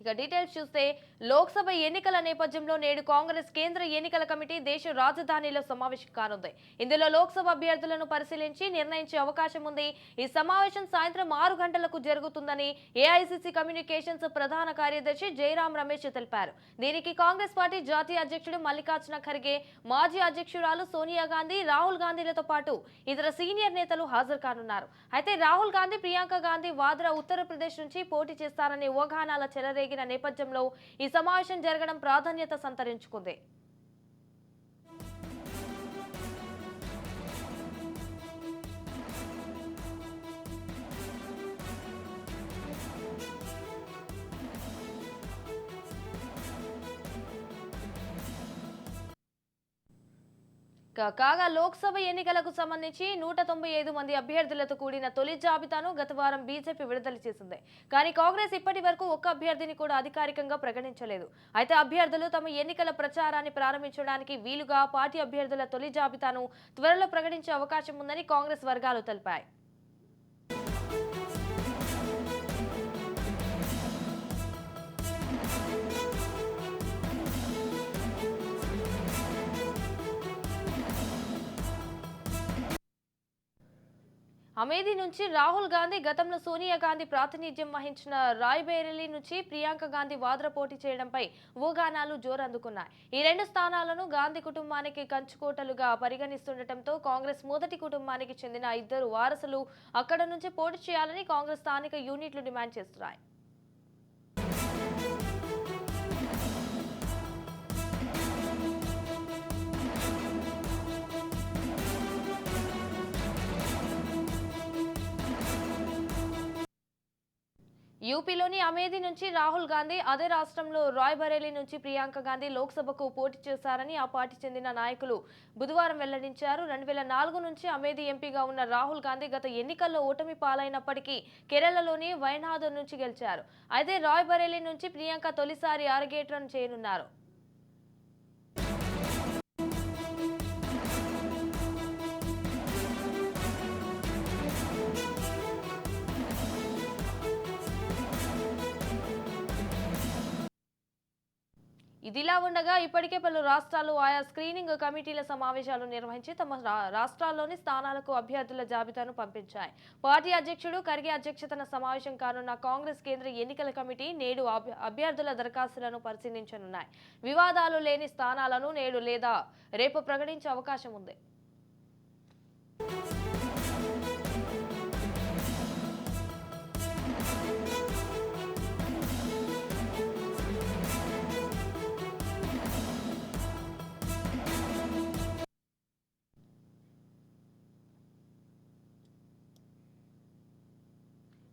ఇక డీటెయిల్స్ చూస్తే లోక్సభ ఎన్నికల నేపథ్యంలో నేడు కాంగ్రెస్ కేంద్ర ఎన్నికల కమిటీ దేశ రాజధానిలో సమావేశం కానుంది. ఇందులో లోక్సభ అభ్యర్థులను పరిశీలించి నిర్ణయించే అవకాశం ఉంది. ఈ సమావేశం సాయంత్రం 6 గంటలకు జరుగుతుందని ఏఐసీసీ కమ్యూనికేషన్స్ ప్రధాన కార్యదర్శి జయరాం రమేష్ తెలిపారు. దీనికి కాంగ్రెస్ పార్టీ జాతీయ అధ్యక్షుడు మల్లికార్జున ఖర్గే, మాజీ అధ్యక్షురాలు సోనియా గాంధీ, రాహుల్ గాంధీలతో పాటు ఇతర సీనియర్ నేతలు హాజరు కానున్నారు. అయితే రాహుల్ గాంధీ, ప్రియాంక గాంధీ వాద్రా ఉత్తరప్రదేశ్ నుంచి పోటీ చేస్తారనే ఊహాగానాల చెలరేగిన నేపథ్యంలో ఈ సమావేశం జరగడం ప్రాధాన్యత సంతరించుకుంది. కాగా లోక్సభ ఎన్నికలకు సంబంధించి 195 మంది అభ్యర్థులతో కూడిన తొలి జాబితాను గత వారం బీజేపీ విడుదల చేసింది. కానీ కాంగ్రెస్ ఇప్పటి వరకు ఒక్క అభ్యర్థిని కూడా అధికారికంగా ప్రకటించలేదు. అయితే అభ్యర్థులు తమ ఎన్నికల ప్రచారాన్ని ప్రారంభించడానికి వీలుగా పార్టీ అభ్యర్థుల తొలి జాబితాను త్వరలో ప్రకటించే అవకాశం ఉందని కాంగ్రెస్ వర్గాలు తెలిపాయి. అమేథీ నుంచి రాహుల్ గాంధీ, గతంలో సోనియా గాంధీ ప్రాతినిధ్యం వహించిన రాయ్బరేలీ నుంచి ప్రియాంక గాంధీ వాద్రా పోటీ చేయడంపై ఊహాగానాలు జోరందుకున్నాయి. ఈ రెండు స్థానాలను గాంధీ కుటుంబానికి కంచుకోటలుగా పరిగణిస్తుండటంతో కాంగ్రెస్ మొదటి కుటుంబానికి చెందిన 2 వారసులు అక్కడ నుంచి పోటీ చేయాలని కాంగ్రెస్ స్థానిక యూనిట్లు డిమాండ్ చేస్తున్నాయి. యూపీలోని అమేథీ నుంచి రాహుల్ గాంధీ, అదే రాష్ట్రంలో రాయ్బరేలీ నుంచి ప్రియాంక గాంధీ లోక్సభకు పోటీ చేశారని ఆ పార్టీ చెందిన నాయకులు బుధవారం వెల్లడించారు. 2004 నుంచి అమేథీ ఎంపీగా ఉన్న రాహుల్ గాంధీ గత ఎన్నికల్లో ఓటమి పాలైనప్పటికీ కేరళలోని వయనాడ్ నుంచి గెలిచారు. అయితే రాయ్బరేలీ నుంచి ప్రియాంక తొలిసారి అరగేట్రం చేయనున్నారు. ఇదిలా ఉండగా ఇప్పటికే పలు రాష్ట్రాలు ఆయా స్క్రీనింగ్ కమిటీల సమావేశాలు నిర్వహించి తమ రాష్ట్రాల్లోని స్థానాలకు అభ్యర్థుల జాబితాను పంపించాయి. పార్టీ అధ్యక్షుడు ఖర్గే అధ్యక్షతన సమావేశం కానున్న కాంగ్రెస్ కేంద్ర ఎన్నికల కమిటీ నేడు అభ్యర్థుల దరఖాస్తులను పరిశీలించనున్నాయి. వివాదాలు లేని స్థానాలను నేడు లేదా రేపు ప్రకటించే అవకాశం ఉంది.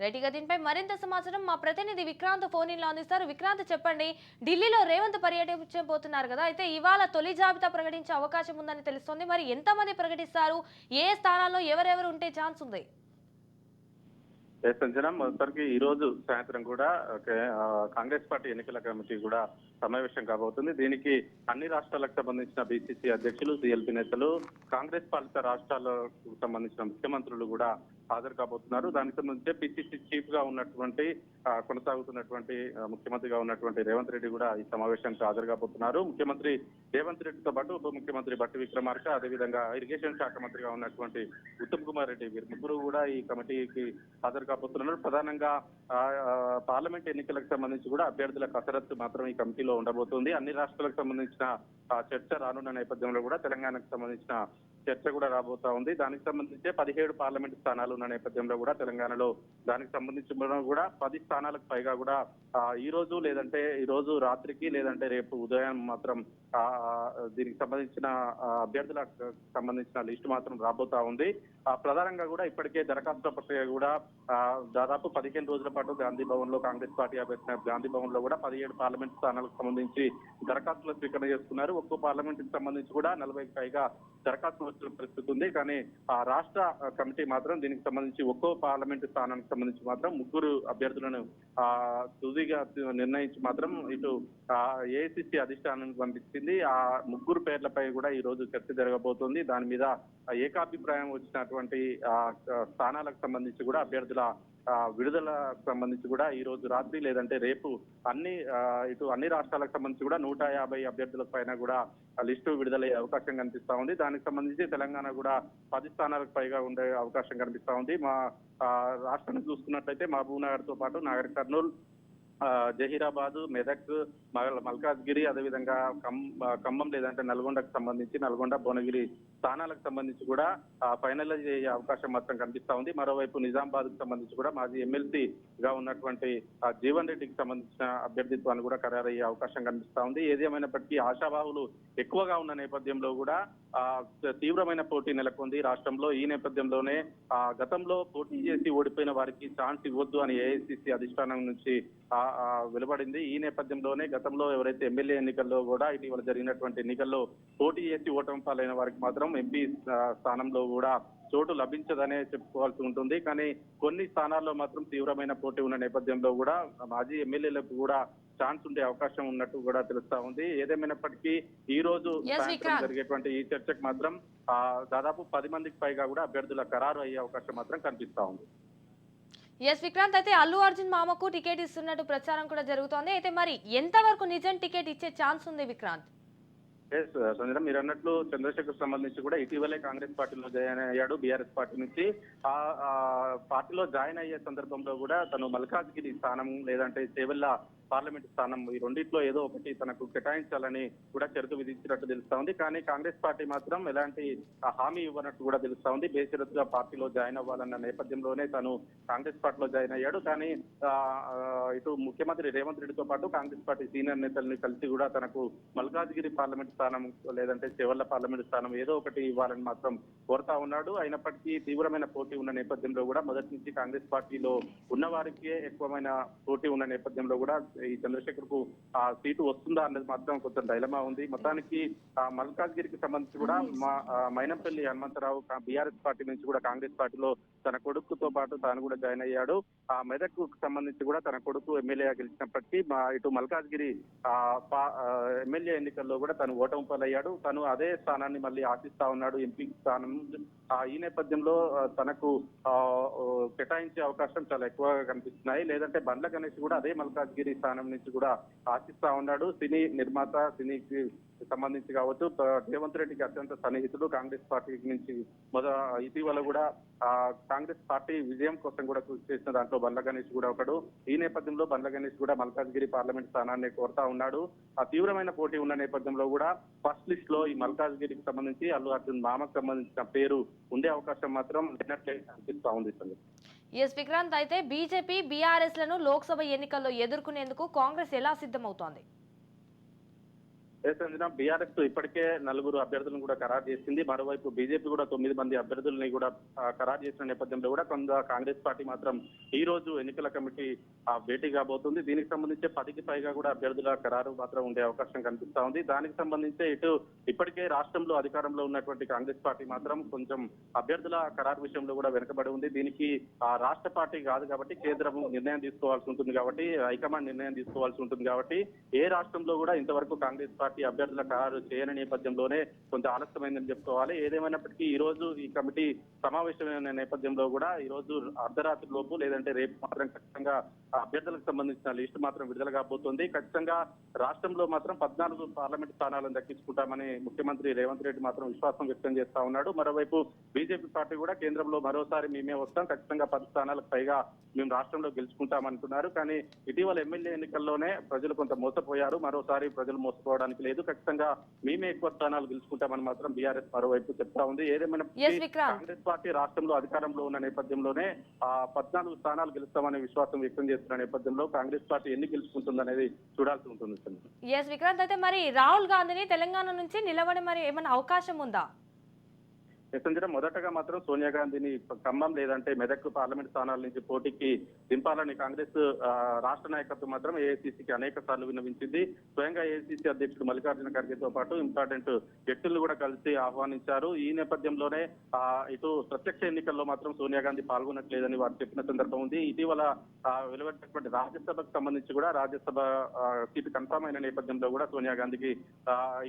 రెడ్డిగా దీనిపై మరింత సమాచారం మా ప్రతినిధి విక్రాంత్ ఫోన్ ఇన్ లో అందిస్తారు. విక్రాంత్, చెప్పండి, ఢిల్లీలో రేవంత్ పర్యటించబోతున్నారు కదా, అయితే ఇవాళ తొలి జాబితా ప్రకటించే అవకాశం ఉందని తెలుస్తోంది. మరి ఎంతమంది ప్రకటిస్తారు, ఏ స్థానాల్లో ఎవరెవరు ఉంటే ఛాన్స్ ఉంది? సంజన, మొదటికి ఈ రోజు సాయంత్రం కూడా కాంగ్రెస్ పార్టీ ఎన్నికల కమిటీ కూడా సమావేశం కాబోతుంది. దీనికి అన్ని రాష్ట్రాలకు సంబంధించిన బీసీసీ అధ్యక్షులు, సిఎల్పీ నేతలు, కాంగ్రెస్ పాలిత రాష్ట్రాలకు సంబంధించిన ముఖ్యమంత్రులు కూడా హాజరు కాబోతున్నారు. దానికి సంబంధించి పిసిసి చీఫ్ గా ఉన్నటువంటి కొనసాగుతున్నటువంటి ముఖ్యమంత్రిగా ఉన్నటువంటి రేవంత్ రెడ్డి కూడా ఈ సమావేశానికి హాజరు కాబోతున్నారు. ముఖ్యమంత్రి రేవంత్ రెడ్డితో పాటు ఉప ముఖ్యమంత్రి బట్టి విక్రమార్క, అదేవిధంగా ఇరిగేషన్ శాఖ మంత్రిగా ఉన్నటువంటి ఉత్తమ్ కుమార్ రెడ్డి, వీరు ముగ్గురు కూడా ఈ కమిటీకి హాజరు కాబోతున్నారు. ప్రధానంగా పార్లమెంట్ ఎన్నికలకు సంబంధించి కూడా అభ్యర్థుల కసరత్తు మాత్రం ఈ కమిటీలో ఉండబోతుంది. అన్ని రాష్ట్రాలకు సంబంధించిన చర్చ రానున్న నేపథ్యంలో కూడా తెలంగాణకు సంబంధించిన చర్చ కూడా రాబోతా ఉంది. దానికి సంబంధించి 17 పార్లమెంట్ స్థానాలు ఉన్న నేపథ్యంలో కూడా తెలంగాణలో దానికి సంబంధించిన కూడా 10 స్థానాలకు పైగా కూడా ఈ రోజు రాత్రికి లేదంటే రేపు ఉదయం మాత్రం దీనికి సంబంధించిన అభ్యర్థులకు సంబంధించిన లిస్టు మాత్రం రాబోతా ఉంది. ప్రధానంగా కూడా ఇప్పటికే దరఖాస్తు ప్రక్రియ కూడా దాదాపు 15 రోజుల పాటు గాంధీ భవన్ లో కాంగ్రెస్ పార్టీ అభ్యర్థి గాంధీ భవన్ లో కూడా 17 పార్లమెంట్ స్థానాలకు సంబంధించి దరఖాస్తులు స్వీకరణ చేస్తున్నారు. ఒక్కో పార్లమెంట్ కి సంబంధించి కూడా 40కి పైగా దరఖాస్తులు వచ్చిన పరిస్థితి ఉంది. కానీ ఆ రాష్ట్ర కమిటీ మాత్రం దీనికి సంబంధించి ఒక్కో పార్లమెంటు స్థానానికి సంబంధించి మాత్రం 3 అభ్యర్థులను తుదిగా నిర్ణయించి మాత్రం ఇటు ఏఐసిసి అధిష్టానానికి పంపించింది. ఆ 3 పేర్లపై కూడా ఈ రోజు చర్చ జరగబోతోంది. దాని మీద ఏకాభిప్రాయం వచ్చినటువంటి స్థానాలకు సంబంధించి కూడా అభ్యర్థుల విడుదలకు సంబంధించి కూడా ఈ రోజు రాత్రి లేదంటే రేపు అన్ని రాష్ట్రాలకు సంబంధించి కూడా 150 అభ్యర్థుల పైన కూడా లిస్టు విడుదలయ్యే అవకాశం కనిపిస్తా ఉంది. దానికి సంబంధించి తెలంగాణ కూడా 10 స్థానాలకు పైగా ఉండే అవకాశం కనిపిస్తా ఉంది. మా రాష్ట్రాన్ని చూసుకున్నట్లయితే మహబూబ్ నగర్ తో పాటు నాగర్ కర్నూల్, జహీరాబాద్, మెదక్, మల్కాజ్గిరి, అదేవిధంగా ఖమ్మం లేదంటే నల్గొండకు సంబంధించి నల్గొండ, భువనగిరి స్థానాలకు సంబంధించి కూడా ఫైనలైజ్ అయ్యే అవకాశం మాత్రం కనిపిస్తా ఉంది. మరోవైపు నిజామాబాద్ కు సంబంధించి కూడా మాజీ ఎమ్మెల్సీగా ఉన్నటువంటి జీవన్ రెడ్డికి సంబంధించిన అభ్యర్థిత్వాన్ని కూడా ఖరారయ్యే అవకాశం కనిపిస్తా ఉంది. ఏదేమైనప్పటికీ ఆశావాహులు ఎక్కువగా ఉన్న నేపథ్యంలో కూడా తీవ్రమైన పోటీ నెలకొంది రాష్ట్రంలో. ఈ నేపథ్యంలోనే గతంలో పోటీ చేసి ఓడిపోయిన వారికి ఛాన్స్ ఇవ్వద్దు అని ఏఐసిసి అధిష్టానం నుంచి వెలువడింది. ఈ నేపథ్యంలోనే గతంలో ఎవరైతే ఎమ్మెల్యే ఎన్నికల్లో కూడా ఇటీవల జరిగినటువంటి ఎన్నికల్లో పోటీ చేసి ఓటమి పాలైన వారికి మాత్రం ఎంపీ స్థానంలో కూడా చోటు లభించదనే చెప్పుకోవాల్సి ఉంటుంది. కానీ కొన్ని స్థానాల్లో మాత్రం తీవ్రమైన పోటీ ఉన్న నేపథ్యంలో కూడా మాజీ ఎమ్మెల్యేలకు కూడా ఛాన్స్ ఉండే అవకాశం ఉన్నట్టు కూడా తెలుస్తా ఉంది. ఏదేమైనప్పటికీ ఈ రోజు జరిగేటువంటి ఈ చర్చకు మాత్రం దాదాపు 10 మందికి పైగా కూడా అభ్యర్థుల ఖరారు అయ్యే అవకాశం మాత్రం కనిపిస్తా ఉంది. ఎస్ విక్రాంత్, అయితే అల్లు అర్జున్ మామకు టికెట్ ఇస్తున్నట్టు ప్రచారం కూడా జరుగుతోంది. అయితే మరి ఎంతవరకు నిజం టికెట్ ఇచ్చే ఛాన్స్ ఉంది విక్రాంత్? సంజన, మీరు అన్నట్లు చంద్రశేఖర్ సంబంధించి కూడా ఇటీవలే కాంగ్రెస్ పార్టీలో జాయిన్ అయ్యాడు. బీఆర్ఎస్ పార్టీ నుంచి పార్టీలో జాయిన్ అయ్యే సందర్భంలో కూడా తను మల్కాజ్గిరి స్థానం లేదంటే చేవెళ్ళ పార్లమెంట్ స్థానం ఈ రెండింటిలో ఏదో ఒకటి తనకు కేటాయించాలని కూడా షరతు విధించినట్టు తెలుస్తా ఉంది. కానీ కాంగ్రెస్ పార్టీ మాత్రం ఎలాంటి హామీ ఇవ్వనట్టు కూడా తెలుస్తా ఉంది. బేషరతుగా పార్టీలో జాయిన్ అవ్వాలన్న నేపథ్యంలోనే తను కాంగ్రెస్ పార్టీలో జాయిన్ అయ్యాడు. కానీ ఇటు ముఖ్యమంత్రి రేవంత్ రెడ్డితో పాటు కాంగ్రెస్ పార్టీ సీనియర్ నేతల్ని కలిసి కూడా తనకు మల్కాజ్గిరి పార్లమెంట్ స్థానం లేదంటే చెవెళ్ల పార్లమెంట్ స్థానం ఏదో ఒకటి ఇవ్వాలని మాత్రం కోరుతా ఉన్నాడు. అయినప్పటికీ తీవ్రమైన పోటీ ఉన్న నేపథ్యంలో కూడా మొదటి నుంచి కాంగ్రెస్ పార్టీలో ఉన్న వారికే ఎక్కువమైన పోటీ ఉన్న నేపథ్యంలో కూడా ఈ చంద్రశేఖర్ కు ఆ సీటు వస్తుందా అన్నది మాత్రం కొంచెం డైలమా ఉంది. మొత్తానికి మల్కాజ్గిరికి సంబంధించి కూడా మైనంపల్లి హనుమంతరావు బీఆర్ఎస్ పార్టీ నుంచి కూడా కాంగ్రెస్ పార్టీలో తన కొడుకుతో పాటు తాను కూడా జాయిన్ అయ్యాడు. మెదక్ కు సంబంధించి కూడా తన కొడుకు ఎమ్మెల్యేగా గెలిచినప్పటికీ ఇటు మల్కాజ్గిరి ఎమ్మెల్యే ఎన్నికల్లో కూడా తను ఓటమి పాలయ్యాడు. తను అదే స్థానాన్ని మళ్ళీ ఆశిస్తా ఉన్నాడు, ఎంపీ స్థానం. ఈ నేపథ్యంలో తనకు కేటాయించే అవకాశం చాలా ఎక్కువగా కనిపిస్తున్నాయి. లేదంటే బండ్ల గణేష్ కూడా అదే మల్కాజ్గిరి స్థానం నుంచి కూడా ఆశిస్తా ఉన్నాడు. సినీ నిర్మాత, సినీకి సంబంధించి కావచ్చు, రేవంత్ రెడ్డికి అత్యంత సన్నిహితుడు. కాంగ్రెస్ పార్టీ నుంచి ఇటీవల కూడా కాంగ్రెస్ పార్టీ విజయం కోసం కూడా కృషి చేసిన దాంట్లో బండ్ల గణేష్ కూడా ఒకడు. ఈ నేపథ్యంలో బండ్ల గణేష్ కూడా మల్కాజ్గిరి పార్లమెంట్ స్థానాన్ని కోరుతా ఉన్నాడు. తీవ్రమైన పోటీ ఉన్న నేపథ్యంలో కూడా ఫస్ట్ లిస్ట్ లో ఈ మల్కాజ్గిరికి సంబంధించి అల్లు అర్జున్ మామకు సంబంధించిన పేరు ఉండే అవకాశం మాత్రం అనిపిస్తా ఉంది. ఎస్ విక్రాంత్, అయితే బీజేపీ బీఆర్ఎస్ లను లోక్సభ ఎన్నికల్లో ఎదుర్కొనేందుకు కాంగ్రెస్ ఎలా సిద్ధమవుతోంది? బీఆర్ఎస్ ఇప్పటికే 4 అభ్యర్థులను కూడా ఖరారు చేసింది. మరోవైపు బీజేపీ కూడా 9 మంది అభ్యర్థులని కూడా ఖరారు చేసిన నేపథ్యంలో కూడా కొంత కాంగ్రెస్ పార్టీ మాత్రం ఈ రోజు ఎన్నికల కమిటీ భేటీ కాబోతుంది. దీనికి సంబంధించి 10కి పైగా కూడా అభ్యర్థుల ఖరారు మాత్రం ఉండే అవకాశం కనిపిస్తా ఉంది. దానికి సంబంధించి ఇప్పటికే రాష్ట్రంలో అధికారంలో ఉన్నటువంటి కాంగ్రెస్ పార్టీ మాత్రం కొంచెం అభ్యర్థుల ఖరారు విషయంలో కూడా వెనుకబడి ఉంది. దీనికి రాష్ట్ర పార్టీ కాదు కాబట్టి కేంద్రం నిర్ణయం తీసుకోవాల్సి ఉంటుంది కాబట్టి, హైకమాండ్ నిర్ణయం తీసుకోవాల్సి ఉంటుంది కాబట్టి ఏ రాష్ట్రంలో కూడా ఇంతవరకు కాంగ్రెస్ పార్టీ అభ్యర్థుల ఖరారు చేయని నేపథ్యంలోనే కొంచెం ఆలస్యమైందని చెప్పుకోవాలి. ఏదేమైనప్పటికీ ఈ రోజు ఈ కమిటీ సమావేశమైన నేపథ్యంలో కూడా ఈ రోజు అర్ధరాత్రి లోపు లేదంటే రేపు మాత్రం ఖచ్చితంగా అభ్యర్థులకు సంబంధించిన లిస్టు మాత్రం విడుదల కాబోతోంది. ఖచ్చితంగా రాష్ట్రంలో మాత్రం 14 పార్లమెంట్ స్థానాలను దక్కించుకుంటామని ముఖ్యమంత్రి రేవంత్ రెడ్డి మాత్రం విశ్వాసం వ్యక్తం చేస్తా ఉన్నాడు. మరోవైపు బీజేపీ పార్టీ కూడా కేంద్రంలో మరోసారి మేమే వస్తాం, ఖచ్చితంగా 10 స్థానాలకు పైగా మేము రాష్ట్రంలో గెలుచుకుంటామంటున్నారు. కానీ ఇటీవల ఎమ్మెల్యే ఎన్నికల్లోనే ప్రజలు కొంత మోసపోయారు. మరోసారి ప్రజలు మోసపోవడానికి లేదు, ఖచ్చితంగా మేమే ఎక్కువ స్థానాలు గెలుచుకుంటామని మాత్రం బీఆర్ఎస్ మరోవైపు చెప్తా ఉంది. ఏదేమైనా కాంగ్రెస్ పార్టీ రాష్ట్రంలో అధికారంలో ఉన్న నేపథ్యంలోనే 14 స్థానాలు గెలుస్తామనే విశ్వాసం వ్యక్తం చేస్తున్న నేపథ్యంలో కాంగ్రెస్ పార్టీ ఎన్ని గెలుచుకుంటుందనేది చూడాల్సి ఉంటుంది. ఎస్ విక్రాంత్, అయితే మరి రాహుల్ గాంధీని తెలంగాణ నుంచి నిలబడి మరి ఏమైనా అవకాశం ఉందా? మొదటగా మాత్రం సోనియా గాంధీని ఖమ్మం లేదంటే మెదక్ పార్లమెంట్ స్థానాల నుంచి పోటీకి దింపాలని కాంగ్రెస్ రాష్ట్ర నాయకత్వం మాత్రం ఏఐసీసీకి అనేక సార్లు విన్నవించింది. స్వయంగా ఏఐసీసీ అధ్యక్షుడు మల్లికార్జున ఖర్గేతో పాటు ఇంపార్టెంట్ వ్యక్తులను కూడా కలిసి ఆహ్వానించారు. ఈ నేపథ్యంలోనే ఇటు ప్రత్యక్ష ఎన్నికల్లో మాత్రం సోనియా గాంధీ పాల్గొనట్లేదని వారు చెప్పిన సందర్భం ఉంది. ఇటీవల వెలువడినటువంటి రాజ్యసభకు సంబంధించి కూడా రాజ్యసభ సీటు కన్ఫర్మ్ అయిన నేపథ్యంలో కూడా సోనియా గాంధీకి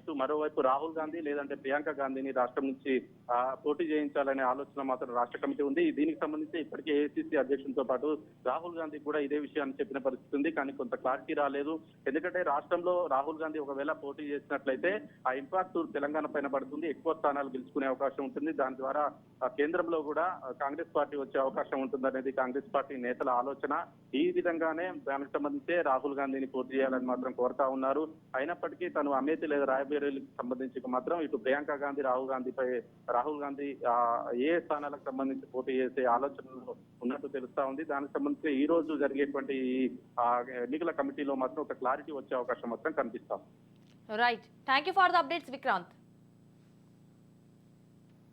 ఇటు మరోవైపు రాహుల్ గాంధీ లేదంటే ప్రియాంక గాంధీని రాష్ట్రం నుంచి పోటీ చేయించాలనే ఆలోచన మాత్రం రాష్ట్ర కమిటీ ఉంది. దీనికి సంబంధించి ఇప్పటికే ఏఐసీసీ అధ్యక్షులతో పాటు రాహుల్ గాంధీ కూడా ఇదే విషయాన్ని చెప్పిన పరిస్థితి ఉంది. కానీ కొంత క్లారిటీ రాలేదు. ఎందుకంటే రాష్ట్రంలో రాహుల్ గాంధీ ఒకవేళ పోటీ చేసినట్లయితే ఆ ఇంపాక్ట్ తెలంగాణ పైన పడుతుంది. ఎక్కువ స్థానాలు గెలుచుకునే అవకాశం ఉంటుంది. దాని ద్వారా కేంద్రంలో కూడా కాంగ్రెస్ పార్టీ వచ్చే అవకాశం ఉంటుందనేది కాంగ్రెస్ పార్టీ నేతల ఆలోచన. ఈ విధంగానే దానికి సంబంధించి రాహుల్ గాంధీని పోటీ చేయాలని మాత్రం కోరుతా ఉన్నారు. అయినప్పటికీ తను అమేథీ లేదా రాయబరేలీకి సంబంధించి మాత్రం ఇటు ప్రియాంక గాంధీ రాహుల్ గాంధీ ఏ స్థానాలకు సంబంధించి పోటీ చేసే ఆలోచనలో ఉన్నట్టు తెలుస్తా ఉంది. దానికి సంబంధించి ఈ రోజు జరిగేటువంటి ఎన్నికల కమిటీలో మాత్రం ఒక క్లారిటీ వచ్చే అవకాశం మాత్రం కనిపిస్తాం. Right, thank you for the updates Vikrant.